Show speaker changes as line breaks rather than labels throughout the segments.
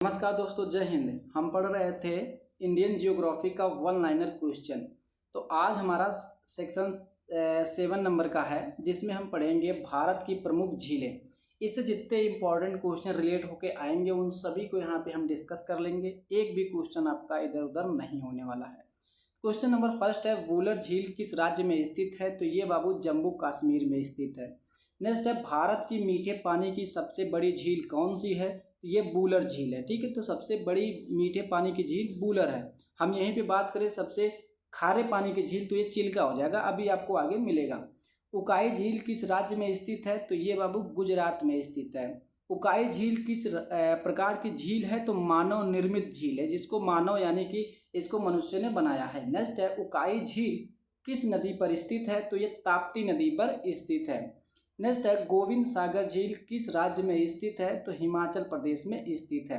नमस्कार दोस्तों, जय हिंद। हम पढ़ रहे थे इंडियन जियोग्राफी का वन लाइनर क्वेश्चन। तो आज हमारा सेक्शन 7 नंबर का है, जिसमें हम पढ़ेंगे भारत की प्रमुख झीलें। इससे जितने इंपॉर्टेंट क्वेश्चन रिलेट होके आएंगे उन सभी को यहाँ पे हम डिस्कस कर लेंगे। एक भी क्वेश्चन आपका इधर उधर नहीं होने वाला है। क्वेश्चन नंबर फर्स्ट है, वूलर झील किस राज्य में स्थित है? तो ये बाबू जम्मू कश्मीर में स्थित है। नेक्स्ट है, भारत की मीठे पानी की सबसे बड़ी झील कौन सी है? तो ये वूलर झील है। ठीक है, तो सबसे बड़ी मीठे पानी की झील वूलर है। हम यहीं पे बात करें सबसे खारे पानी की झील, तो ये चिल्का हो जाएगा, अभी आपको आगे मिलेगा। उकाई झील किस राज्य में स्थित है? तो ये बाबू गुजरात में स्थित है। उकाई झील किस प्रकार की झील है? तो मानव निर्मित झील है, जिसको मानव यानी कि इसको मनुष्य ने बनाया है। नेक्स्ट है, उकाई झील किस नदी पर स्थित है? तो ये ताप्ती नदी पर स्थित है। नेक्स्ट है, गोविंद सागर झील किस राज्य में स्थित है? तो हिमाचल प्रदेश में स्थित है।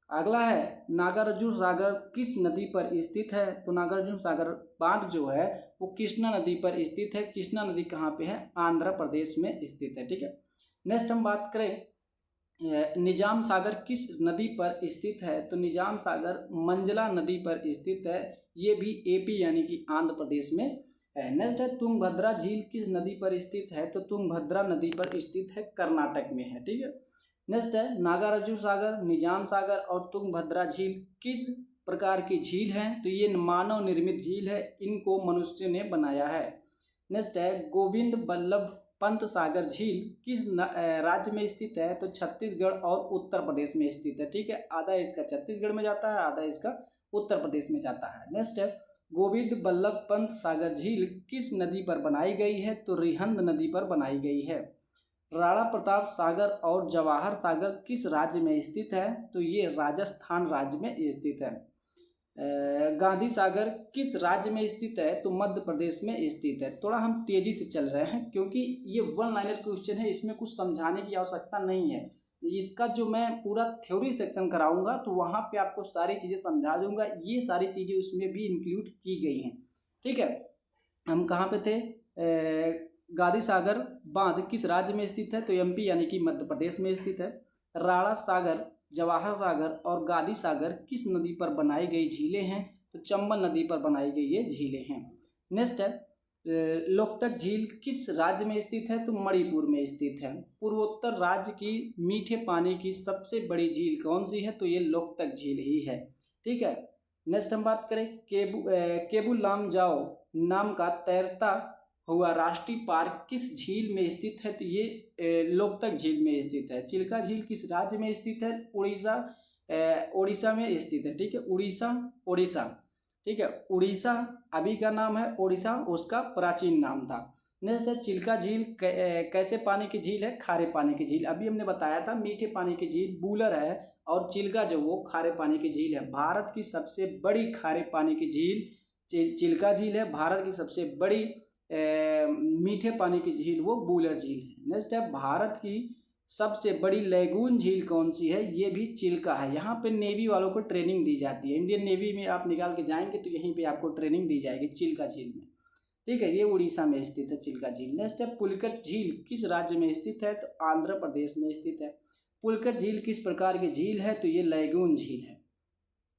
अगला है, नागार्जुन सागर किस नदी पर स्थित है? तो नागार्जुन सागर बांध जो है वो कृष्णा नदी पर स्थित है। कृष्णा नदी कहाँ पे है? आंध्र प्रदेश में स्थित है। ठीक है, नेक्स्ट हम बात करें निजाम सागर किस नदी पर स्थित है? तो निजाम सागर मंजला नदी पर स्थित है। ये भी एपी यानी कि आंध्र प्रदेश में है। नेक्स्ट है, तुंगभद्रा झील किस नदी पर स्थित है? तो तुंगभद्रा नदी पर स्थित है, कर्नाटक में है। ठीक है, नेक्स्ट है, नागार्जुन सागर, निजाम सागर और तुंगभद्रा झील किस प्रकार की झील हैं? तो ये मानव निर्मित झील है, इनको मनुष्य ने बनाया है। नेक्स्ट है, गोविंद बल्लभ पंत सागर झील किस राज्य में स्थित है? तो छत्तीसगढ़ और उत्तर प्रदेश में स्थित है। ठीक है, आधा इसका छत्तीसगढ़ में जाता है, आधा इसका उत्तर प्रदेश में जाता है। नेक्स्ट है, गोविंद बल्लभ पंत सागर झील किस नदी पर बनाई गई है? तो रिहंद नदी पर बनाई गई है। राणा प्रताप सागर और जवाहर सागर किस राज्य में स्थित है? तो ये राजस्थान राज्य में स्थित है। गांधी सागर किस राज्य में स्थित है? तो मध्य प्रदेश में स्थित है। थोड़ा हम तेजी से चल रहे हैं क्योंकि ये वन लाइनर क्वेश्चन है, इसमें कुछ समझाने की आवश्यकता नहीं है। इसका जो मैं पूरा थ्योरी सेक्शन कराऊंगा तो वहाँ पे आपको सारी चीज़ें समझा दूंगा, ये सारी चीज़ें उसमें भी इंक्लूड की गई हैं। ठीक है, हम कहाँ पे थे? गांधी सागर बांध किस राज्य में स्थित है? तो एमपी यानी कि मध्य प्रदेश में स्थित है। राणा सागर, जवाहर सागर और गांधी सागर किस नदी पर बनाई गई झीलें हैं? तो चंबल नदी पर बनाई गई ये झीलें हैं। नेक्स्ट है, लोकतक झील किस राज्य में स्थित है? तो मणिपुर में स्थित है। पूर्वोत्तर राज्य की मीठे पानी की सबसे बड़ी झील कौन सी है? तो ये लोकतक झील ही है। ठीक है, नेक्स्ट हम बात करें केबू लामजाओ नाम का तैरता हुआ राष्ट्रीय पार्क किस झील में स्थित है? तो ये लोकतक झील में स्थित है। चिल्का झील किस राज्य में स्थित है? उड़ीसा में स्थित है। ठीक है, उड़ीसा। ठीक है, उड़ीसा अभी का नाम है उड़ीसा, उसका प्राचीन नाम था। नेक्स्ट है, चिल्का झील कैसे पानी की झील है? खारे पानी की झील। अभी हमने बताया था मीठे पानी की झील वूलर है और चिल्का जो वो खारे पानी की झील है। भारत की सबसे बड़ी खारे पानी की झील चिल्का झील है। भारत की सबसे बड़ी मीठे पानी की झील वो वूलर झील है। नेक्स्ट है, भारत की सबसे बड़ी लैगून झील कौन सी है? ये भी चिल्का है। यहाँ पे नेवी वालों को ट्रेनिंग दी जाती है, इंडियन नेवी में आप निकाल के जाएंगे तो यहीं पे आपको ट्रेनिंग दी जाएगी चिल्का झील में। ठीक है, ये उड़ीसा में स्थित है चिल्का झील। नेक्स्ट है, पुलिकट झील किस राज्य में स्थित है? तो आंध्र प्रदेश में स्थित है। पुलिकट झील किस प्रकार की झील है? तो ये लैगून झील है।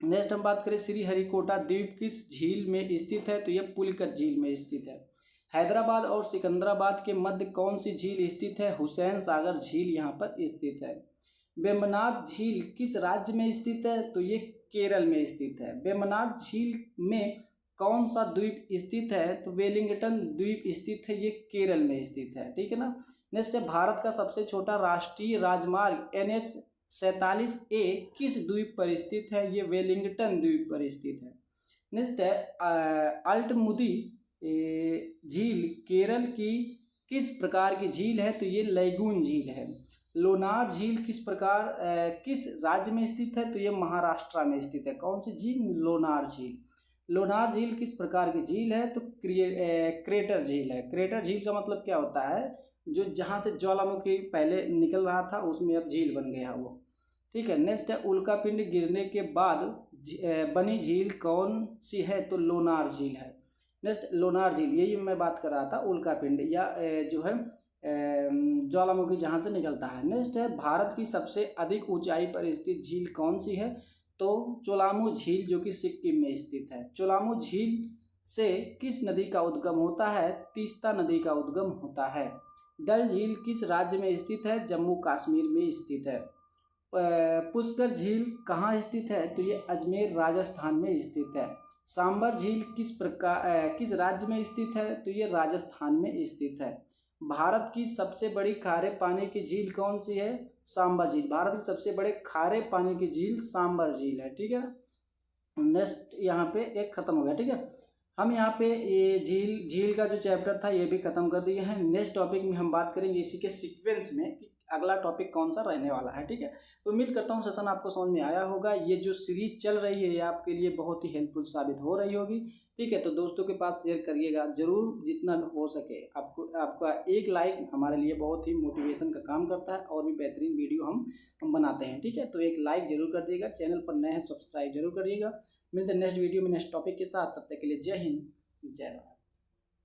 नेक्स्ट हम बात करें श्रीहरिकोटा द्वीप किस झील में स्थित है? तो ये पुलिकट झील में स्थित है। हैदराबाद और सिकंदराबाद के मध्य कौन सी झील स्थित है? हुसैन सागर झील यहाँ पर स्थित है। वेम्बनाड झील किस राज्य में स्थित है? तो ये केरल में स्थित है। वेम्बनाड झील में कौन सा द्वीप स्थित है? तो वेलिंगटन द्वीप स्थित है, ये केरल में स्थित है। ठीक है ना। नेक्स्ट है, भारत का सबसे छोटा राष्ट्रीय राजमार्ग NH-47A किस द्वीप पर स्थित है? ये वेलिंगटन द्वीप पर स्थित है। नेक्स्ट है, अल्टमुदी झील केरल की किस प्रकार की झील है? तो ये लैगून झील है। लोनार झील किस राज्य में स्थित है? तो ये महाराष्ट्र में स्थित है। कौन सी झील? लोनार झील। लोनार झील किस प्रकार की झील है? तो क्रेटर झील है। क्रेटर झील का मतलब क्या होता है? जो जहाँ से ज्वालामुखी पहले निकल रहा था उसमें अब झील बन गया वो। ठीक है, नेक्स्ट है, उल्कापिंड गिरने के बाद बनी झील कौन सी है? तो लोनार झील है। नेक्स्ट, लोनार झील, यही मैं बात कर रहा था, उल्कापिंड या जो है ज्वालामुखी जहाँ से निकलता है। नेक्स्ट है, भारत की सबसे अधिक ऊंचाई पर स्थित झील कौन सी है? तो चोलामू झील, जो कि सिक्किम में स्थित है। चोलामू झील से किस नदी का उद्गम होता है? तीस्ता नदी का उद्गम होता है। डल झील किस राज्य में स्थित है? जम्मू कश्मीर में स्थित है। पुष्कर झील कहाँ स्थित है? तो ये अजमेर राजस्थान में स्थित है। सांबर झील किस राज्य में स्थित है? तो ये राजस्थान में स्थित है। भारत की सबसे बड़ी खारे पानी की झील कौन सी है? सांबर झील। भारत की सबसे बड़े खारे पानी की झील सांबर झील है। ठीक है, नेक्स्ट यहाँ पे एक खत्म हो गया। ठीक है, हम यहाँ पे ये झील का जो चैप्टर था ये भी खत्म कर दिए हैं। नेक्स्ट टॉपिक में हम बात करेंगे इसी के सीक्वेंस में कि अगला टॉपिक कौन सा रहने वाला है। ठीक है, तो उम्मीद करता हूँ सेशन आपको समझ में आया होगा। ये जो सीरीज चल रही है ये आपके लिए बहुत ही हेल्पफुल साबित हो रही होगी। ठीक है, तो दोस्तों के पास शेयर करिएगा जरूर जितना हो सके। आपका एक लाइक हमारे लिए बहुत ही मोटिवेशन का काम करता है और भी बेहतरीन वीडियो हम बनाते हैं। ठीक है, तो एक लाइक जरूर कर दिएगा, चैनल पर नए हैं सब्सक्राइब जरूर करिएगा। मिलते हैं नेक्स्ट वीडियो में नेक्स्ट टॉपिक के साथ। तब तक के लिए जय हिंद, जय भारत।